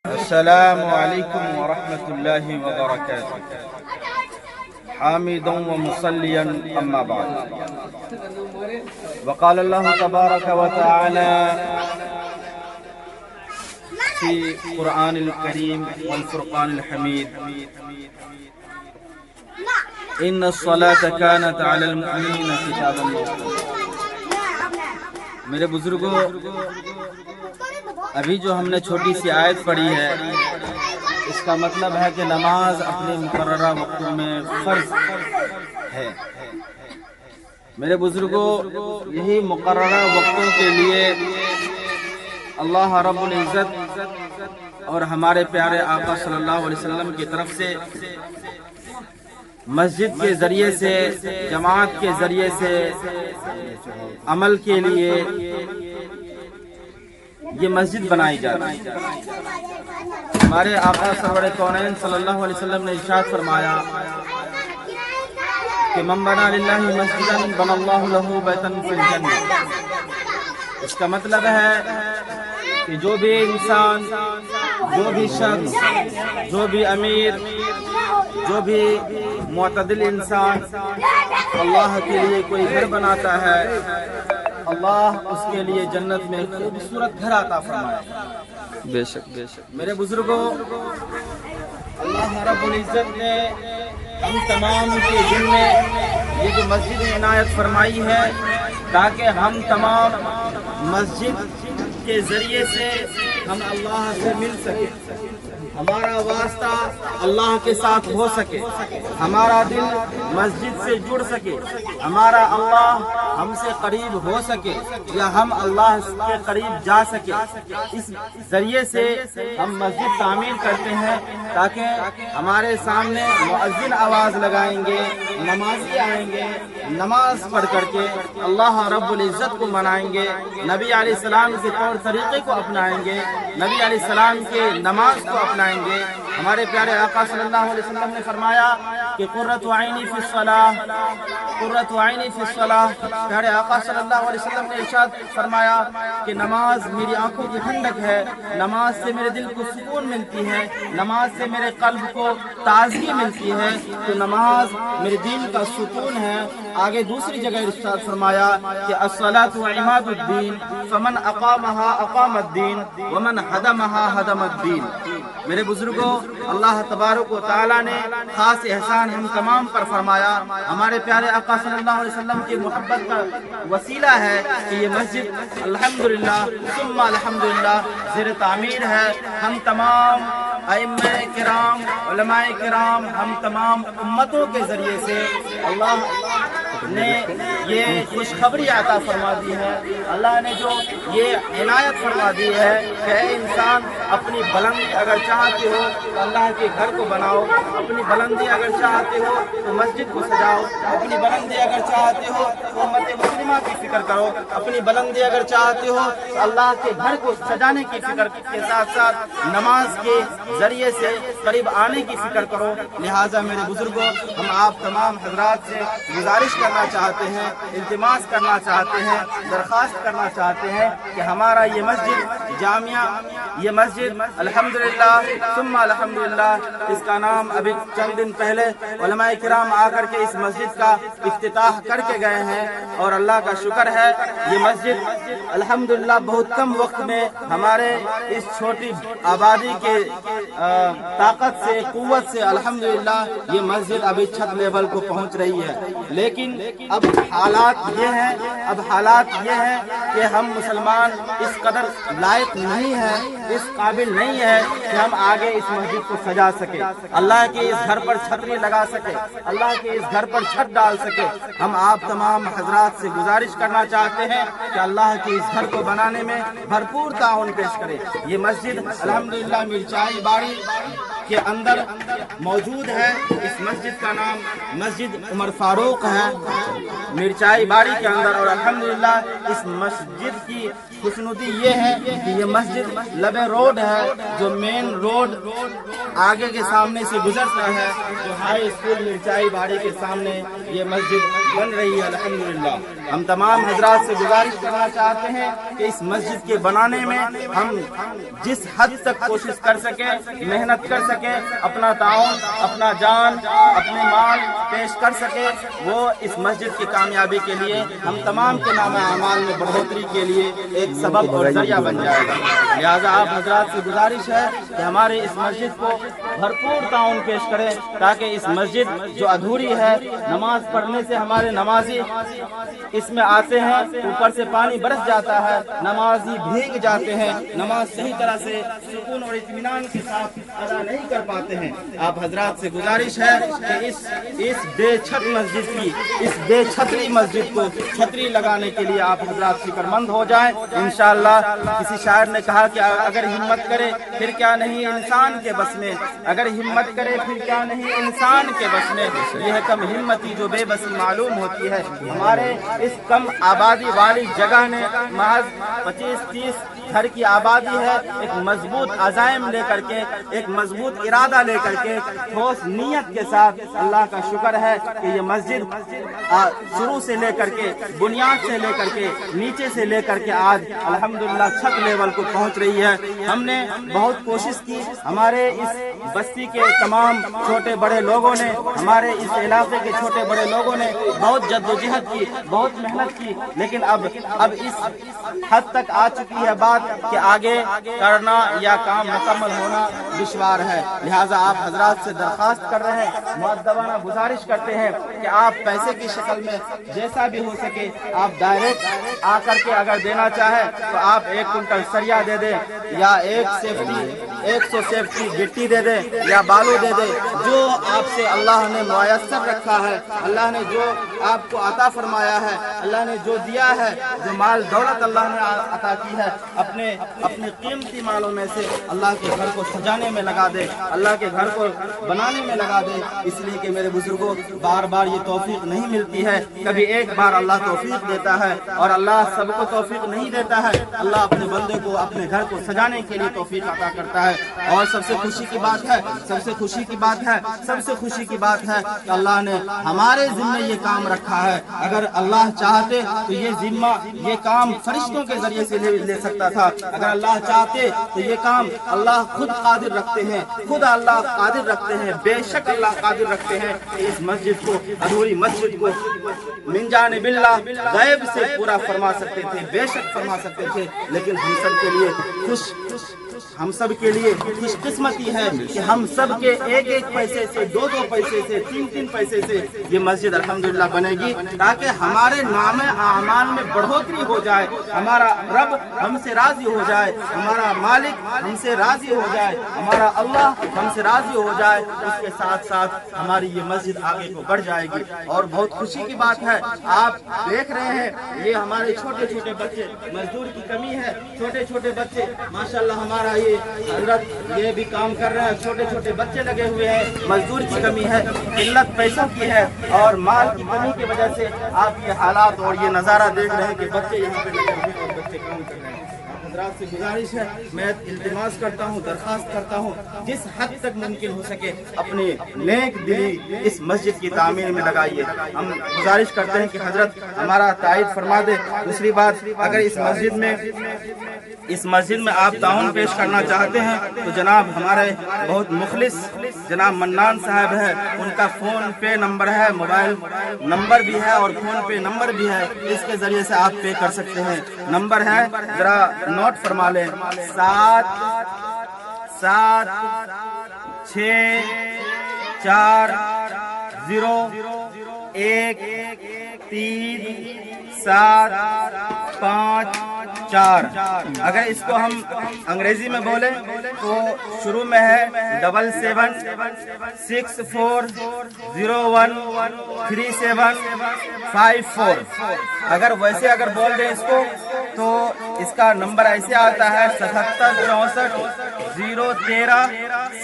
السلام عليكم ورحمة الله وبركاته. حامدا ومصليا أما بعد. وقال الله تبارك وتعالى في القرآن الكريم والفرقان الحميد: إن الصلاة كانت على المؤمنين كتابا موقوتا. میرے بزرگوں، ابھی جو ہم نے چھوٹی سی آیت پڑھی ہے، اس کا مطلب ہے کہ نماز اپنے مقررہ وقتوں میں فرض ہے۔ میرے بزرگوں، یہی مقررہ وقتوں کے لیے اللہ رب العزت اور ہمارے پیارے آقا صلی اللہ علیہ وسلم کی طرف سے مسجد کے ذریعے سے، جماعت کے ذریعے سے عمل کے لیے یہ مسجد بنائی جاتی ہے۔ ہمارے آقا سرور کونین صلی اللہ علیہ وسلم نے ارشاد فرمایا کہ من بنا للہ مسجدا بنى اللہ لہ بیتا فی الجنہ۔ اس کا مطلب ہے کہ جو بھی انسان، جو بھی شخص، جو بھی امیر، جو بھی معتدل انسان اللہ کے لیے کوئی گھر بناتا ہے، اللہ اس کے لیے جنت میں خوبصورت گھر عطا فرمائے۔ بے شک بے شک۔ میرے بزرگوں، اللہ رب العزت نے ہم تمام کے دل میں یہ جو مسجد عنایت فرمائی ہے تاکہ ہم تمام مسجد کے ذریعے سے ہم اللہ سے مل سکیں، ہمارا واسطہ اللہ کے ساتھ ہو سکے، ہمارا دل مسجد سے جڑ سکے، ہمارا اللہ ہم سے قریب ہو سکے یا ہم اللہ کے قریب جا سکے۔ اس ذریعے سے ہم مسجد تعمیر کرتے ہیں تاکہ ہمارے سامنے مؤذن آواز لگائیں گے، نمازی آئیں گے، نماز پڑھ کر کے اللہ رب العزت کو منائیں گے، نبی علیہ السلام کے طور طریقے کو اپنائیں گے، نبی علیہ السلام کے نماز کو اپنائیں گے۔ ہمارے پیارے آقا صلی اللہ علیہ وسلم نے فرمایا کہ قرۃ عینی فی الصلاۃ، قرۃ عینی فی الصلاۃ۔ پیارے آقا صلی اللہ علیہ وسلم نے ارشاد فرمایا کہ نماز میری آنکھوں کی ٹھنڈک ہے، نماز سے میرے دل کو سکون ملتی ہے، نماز سے میرے قلب کو تازگی ملتی ہے، تو نماز میرے دین کا سکون ہے۔ آگے دوسری جگہ ارشاد فرمایا کہ الصلاۃ عماد الدین فمن اقامها اقام الدین ومن هدمها هدم الدین۔ میرے بزرگوں، اللہ تبارک و تعالی نے خاص احسان ہم تمام پر فرمایا۔ ہمارے پیارے آقا صلی اللہ علیہ وسلم کی محبت کا وسیلہ ہے کہ یہ مسجد الحمدللہ ثم الحمدللہ زیر تعمیر ہے۔ ہم تمام ائمہ کرام، علماء کرام، ہم تمام امتوں کے ذریعے سے اللہ نے یہ خوشخبری عطا فرما دی ہے، اللہ نے جو یہ عنایت فرما دی ہے کہ اے انسان، اپنی بلندی اگر چاہتے ہو تو اللہ کے گھر کو بناؤ، اپنی بلندی اگر چاہتے ہو تو مسجد کو سجاؤ، اپنی بلندی اگر چاہتے ہو تو امت مسلمہ کی فکر کرو، اپنی بلندی اگر چاہتے ہو تو اللہ کے گھر کو سجانے کی فکر کے ساتھ ساتھ نماز کے ذریعے سے قریب آنے کی فکر کرو۔ لہٰذا میرے بزرگوں، ہم آپ تمام حضرات سے گزارش کرنا چاہتے ہیں، التماس کرنا چاہتے ہیں، درخواست کرنا چاہتے ہیں کہ ہمارا یہ مسجد جامعہ، یہ مسجد الحمدللہ ثم الحمدللہ، اس کا نام ابھی چند دن پہلے علماء کرام آ کر کے اس مسجد کا افتتاح کر کے گئے ہیں، اور اللہ کا شکر ہے یہ مسجد الحمدللہ بہت کم وقت میں ہمارے اس چھوٹی آبادی کے طاقت سے، قوت سے الحمدللہ یہ مسجد ابھی چھت لیول کو پہنچ رہی ہے۔ لیکن اب حالات یہ ہیں کہ ہم مسلمان اس قدر لائق نہیں ہیں، اس قابل نہیں ہے کہ ہم آگے اس مسجد کو سجا سکے، اللہ کے اس گھر پر چھتری لگا سکے، اللہ کے اس گھر پر چھت ڈال سکے۔ ہم آپ تمام حضرات سے گزارش کرنا چاہتے ہیں کہ اللہ کے اس گھر کو بنانے میں بھرپور تعاون پیش کرے۔ یہ مسجد الحمدللہ میرچائی باڑی کے اندر موجود ہے۔ اس مسجد کا نام مسجد عمر فاروق ہے مرچائی باڑی کے اندر، اور الحمدللہ اس مسجد کی خوشنودی یہ ہے کہ یہ مسجد لب روڈ ہے، جو مین روڈ آگے کے سامنے سے گزرتا ہے، جو ہائی اسکول مرچائی باڑی کے سامنے یہ مسجد بن رہی ہے الحمدللہ۔ ہم تمام حضرات سے گزارش کرنا چاہتے ہیں کہ اس مسجد کے بنانے میں ہم جس حد تک کوشش کر سکیں، محنت کر سکیں، اپنا تعاون، اپنا جان، اپنے مال پیش کر سکیں، وہ اس مسجد کی کامیابی کے لیے ہم تمام کے نام اعمال میں بڑھوتری کے لیے ایک سبب اور ذریعہ بن جائے گا۔ لہٰذا آپ حضرات سے گزارش ہے کہ ہمارے اس مسجد کو بھرپور تعاون پیش کریں، تاکہ اس مسجد جو ادھوری ہے، نماز پڑھنے سے ہمارے نمازی اس میں آتے ہیں، اوپر سے پانی برس جاتا ہے، نمازی بھیگ جاتے ہیں، نماز صحیح طرح سے سکون اور اطمینان کے ساتھ ادا نہیں کر پاتے ہیں۔ آپ حضرات سے گزارش ہے کہ اس بے چھت مسجد کی، اس بے چھتری مسجد کو چھتری لگانے کے لیے آپ حضرات فکر مند ہو جائیں انشاءاللہ۔ کسی شاعر نے کہا کہ اگر ہمت کرے پھر کیا نہیں انسان کے بس میں، اگر ہمت کرے پھر کیا نہیں انسان کے بس میں، یہ ہے کم ہمتی جو بے بسی معلوم ہوتی ہے۔ ہمارے اس کم آبادی والی جگہ نے محض 25-30 گھر کی آبادی ہے، ایک مضبوط عزائم لے کر کے، ایک مضبوط ارادہ لے کر کے، ٹھوس نیت کے ساتھ اللہ کا شکر ہے کہ یہ مسجد شروع سے لے کر کے، بنیاد سے لے کر کے، نیچے سے لے کر کے آج الحمدللہ چھت لیول کو پہنچ رہی ہے۔ ہم نے بہت کوشش کی، ہمارے اس بستی کے تمام چھوٹے بڑے لوگوں نے، ہمارے اس علاقے کے چھوٹے بڑے لوگوں نے بہت جد و جہد کی، بہت محنت کی، لیکن اب اس حد تک آ چکی ہے بات کہ آگے کرنا یا کام مکمل ہونا دشوار ہے۔ لہٰذا آپ حضرات سے درخواست کر رہے ہیں، مؤدبانہ گزارش کرتے ہیں کہ آپ پیسے کی شکل میں جیسا بھی ہو سکے آپ ڈائریکٹ آ کر کے اگر دینا چاہیں تو آپ 1 کنٹل سریا دے دیں، یا 100 سیفٹی گٹی دے دیں، یا بالو دے دیں، جو آپ سے اللہ نے میسر رکھا ہے، اللہ نے جو آپ کو عطا فرمایا ہے، اللہ نے جو دیا ہے، جو مال دولت اللہ نے عطا کی ہے، اپنے قیمتی مالوں میں سے اللہ کے گھر کو سجانے میں لگا دے، اللہ کے گھر کو بنانے میں لگا دے۔ اس لیے کہ میرے بزرگوں بار بار یہ توفیق نہیں ملتی ہے، کبھی ایک بار اللہ توفیق دیتا ہے، اور اللہ سب کو توفیق نہیں دیتا ہے، اللہ اپنے بندے کو اپنے گھر کو سجانے کے لیے توفیق عطا کرتا ہے۔ اور سب سے خوشی کی بات ہے کہ اللہ نے ہمارے ذمہ یہ کام رکھا ہے۔ اگر اللہ چاہتے تو یہ ذمہ، یہ کام فرشتوں کے ذریعے سے لے سکتا تھا، اگر اللہ چاہتے تو یہ کام اللہ خود قادر رکھتے ہیں، خود اللہ قادر رکھتے ہیں، بے شک اللہ قادر رکھتے ہیں کہ اس مسجد کو، ادھوری مسجد کو من جانب اللہ غیب سے پورا فرما سکتے تھے، بے شک فرما سکتے تھے، لیکن ہم سب کے لیے خوش قسمتی ہے کہ ہم سب کے ایک پیسے سے، 2 پیسے سے، 3 پیسے سے یہ مسجد الحمدللہ بنے گی، تاکہ ہمارے نام اعمال میں بڑھوتری ہو جائے، ہمارا رب ہم سے راضی ہو جائے، ہمارا مالک ہم سے راضی ہو جائے، ہمارا اللہ ہم سے راضی ہو جائے، اس کے ساتھ ساتھ ہماری یہ مسجد آگے کو بڑھ جائے گی۔ اور بہت خوشی کی بات ہے، آپ دیکھ رہے ہیں یہ ہمارے چھوٹے چھوٹے بچے، مزدور کی کمی ہے، چھوٹے چھوٹے بچے ماشاءاللہ ہمارا یہ حضرت یہ بھی کام کر رہے ہیں، چھوٹے چھوٹے بچے لگے ہوئے ہیں، مزدور کی کمی ہے، قلت پیسوں کی ہے، اور مال کی کمی کی وجہ سے آپ یہ حالات اور یہ نظارہ دیکھ رہے ہیں کہ بچے یہاں پہ لگے ہوئے ہیں اور بچے کام کر رہے ہیں۔ حضرات سے گزارش ہے، میں التماس کرتا ہوں، درخواست کرتا ہوں، جس حد تک ممکن ہو سکے اپنی نیک دلی اس مسجد کی تعمیر میں لگائیے۔ ہم گزارش کرتے ہیں کہ حضرت ہمارا تائید فرما دے۔ دوسری بات، اگر اس مسجد میں آپ تعاون پیش کرنا چاہتے ہیں تو جناب ہمارے بہت مخلص جناب منان صاحب ہے، ان کا فون پے نمبر ہے، موبائل نمبر بھی ہے اور فون پے نمبر بھی ہے، اس کے ذریعے سے آپ پے کر سکتے ہیں۔ نمبر ہے، ذرا نوٹ فرما لیں، 7 7 6 4 0 1 3 7 5 4۔ اگر اس کو ہم انگریزی میں بولیں تو شروع میں ہے 77 64 01 37 54۔ اگر بول دیں اس کو تو اس کا نمبر ایسے آتا ہے 77 64 013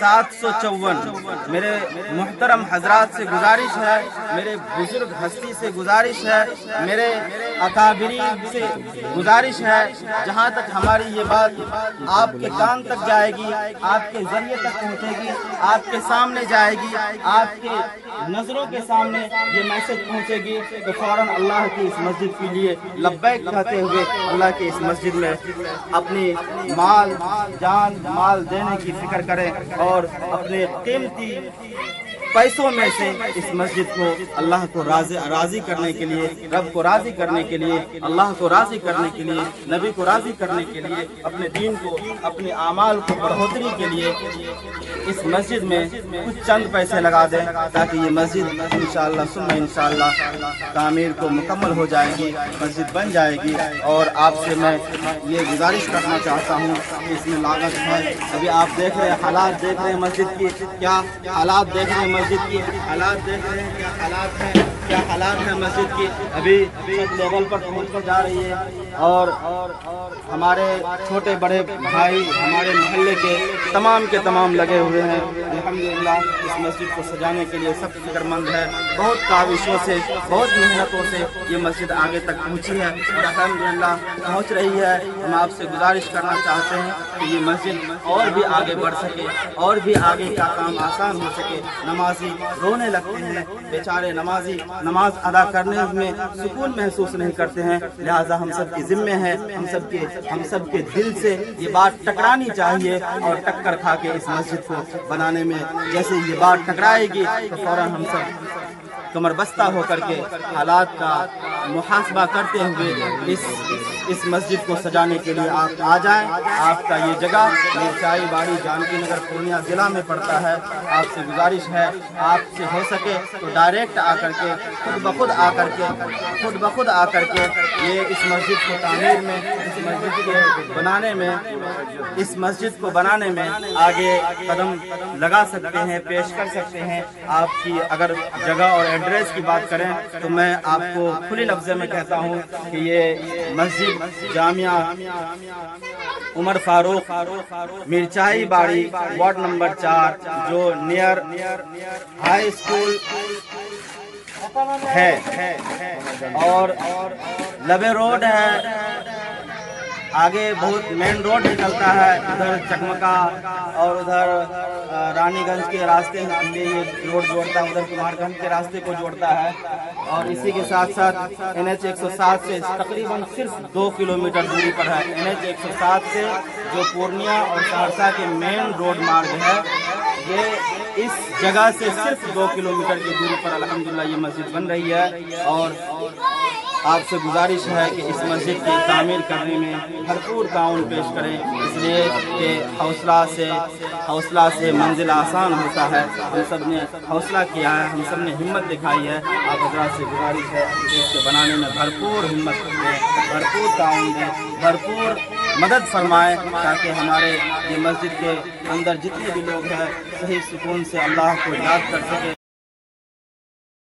754 میرے محترم حضرات سے گزارش ہے، میرے بزرگ ہستی سے گزارش ہے، میرے اکابرین سے گزارش ہے، جہاں تک ہماری یہ بات آپ کے کان تک جائے گی، آپ کے ذریعے تک پہنچے گی، آپ کے سامنے جائے گی، آپ کے نظروں کے سامنے یہ میسج پہنچے گی، تو فوراً اللہ کی اس مسجد کے لیے لبیک کہتے ہوئے اللہ کی اس مسجد میں اپنی مال جان مال دینے کی فکر کریں اور اپنے قیمتی پیسوں میں سے اس مسجد کو اللہ کو راضی کرنے کے لیے، رب کو راضی کرنے کے لیے، اللہ کو راضی کرنے کے لیے، نبی کو راضی کرنے کے لیے، اپنے دین کو، اپنے اعمال کو بڑھوتری کے لیے اس مسجد میں کچھ چند پیسے لگا دیں، تاکہ یہ مسجد انشاءاللہ ثم انشاءاللہ تعمیر کو مکمل ہو جائے گی، مسجد بن جائے گی۔ اور آپ سے میں یہ گزارش کرنا چاہتا ہوں کہ اس میں لاگت ہے، ابھی آپ دیکھ رہے ہیں حالات، دیکھ رہے ہیں مسجد کی کیا حالات، دیکھ رہے ہیں مسجد کی حالات، دیکھ رہے ہیں کیا حالات ہیں، کیا حالات ہیں مسجد کی، ابھی لیول پر پہنچ کر جا رہی ہے۔ اور ہمارے چھوٹے بڑے بھائی ہمارے محلے کے تمام لگے ہوئے ہیں الحمدللہ اس مسجد کو سجانے کے لیے، سب فکر مند ہے، بہت کاوشوں سے، بہت محنتوں سے یہ مسجد آگے تک پہنچی ہے اور الحمدللہ پہنچ رہی ہے۔ ہم آپ سے گزارش کرنا چاہتے ہیں کہ یہ مسجد اور بھی آگے بڑھ سکے، اور بھی آگے کا کام آسان ہو سکے۔ نمازی رونے لگتے ہیں بیچارے، نمازی نماز ادا کرنے میں سکون محسوس نہیں کرتے ہیں، لہٰذا ہم سب کے ذمے ہے، ہم سب کے دل سے یہ بات ٹکرانی چاہیے اور ٹکر کھا کے اس مسجد کو بنانے میں جیسے یہ بات ٹکرائے گی تو فوراً ہم سب کمر بستہ ہو کر کے حالات کا محاسبہ کرتے ہوئے اس مسجد کو سجانے کے لیے آپ آ جائیں۔ آپ کا یہ جگہ مرچائی باڑی جانکی نگر پورنیہ ضلع میں پڑتا ہے۔ آپ سے گزارش ہے آپ سے ہو سکے تو ڈائریکٹ آ کر کے خود بخود آ کر کے یہ اس مسجد کو تعمیر میں، اس مسجد کو بنانے میں آگے قدم لگا سکتے ہیں، پیش کر سکتے ہیں۔ آپ کی اگر جگہ اور ایڈریس کی بات کریں تو میں آپ کو کھلی لفظ میں کہتا ہوں کہ یہ مسجد جامعہ عمر فاروق مرچائی باڑی وارڈ نمبر 4 جو نیئر ہائی اسکول ہے اور لبے روڈ ہے، آگے بہت مین روڈ نکلتا ہے، ادھر چکمکا اور ادھر رانی گنج کے راستے سے یہ روڈ جوڑتا ہے، ادھر کمار گنج کے راستے کو جوڑتا ہے۔ اور اسی کے ساتھ ساتھ NH 107 سے تقریباً صرف 2 کلومیٹر دوری پر ہے۔ NH 107 سے جو پورنیہ اور سہرسہ کے مین روڈ مارگ ہے، یہ اس جگہ سے صرف 2 کلومیٹر کی دوری پر الحمدللہ یہ مسجد بن رہی ہے۔ اور آپ سے گزارش ہے کہ اس مسجد کی تعمیر کرنے میں بھرپور تعاون پیش کریں، اس لیے کہ حوصلہ سے منزل آسان ہوتا ہے۔ ہم سب نے حوصلہ کیا ہے، ہم سب نے ہمت دکھائی ہے۔ آپ حضرات سے گزارش ہے کہ اس کے بنانے میں بھرپور ہمت دیں، بھرپور تعاون دیں، بھرپور مدد فرمائیں، تاکہ ہمارے یہ مسجد کے اندر جتنے بھی لوگ ہیں صحیح سکون سے اللہ کو یاد کر سکیں۔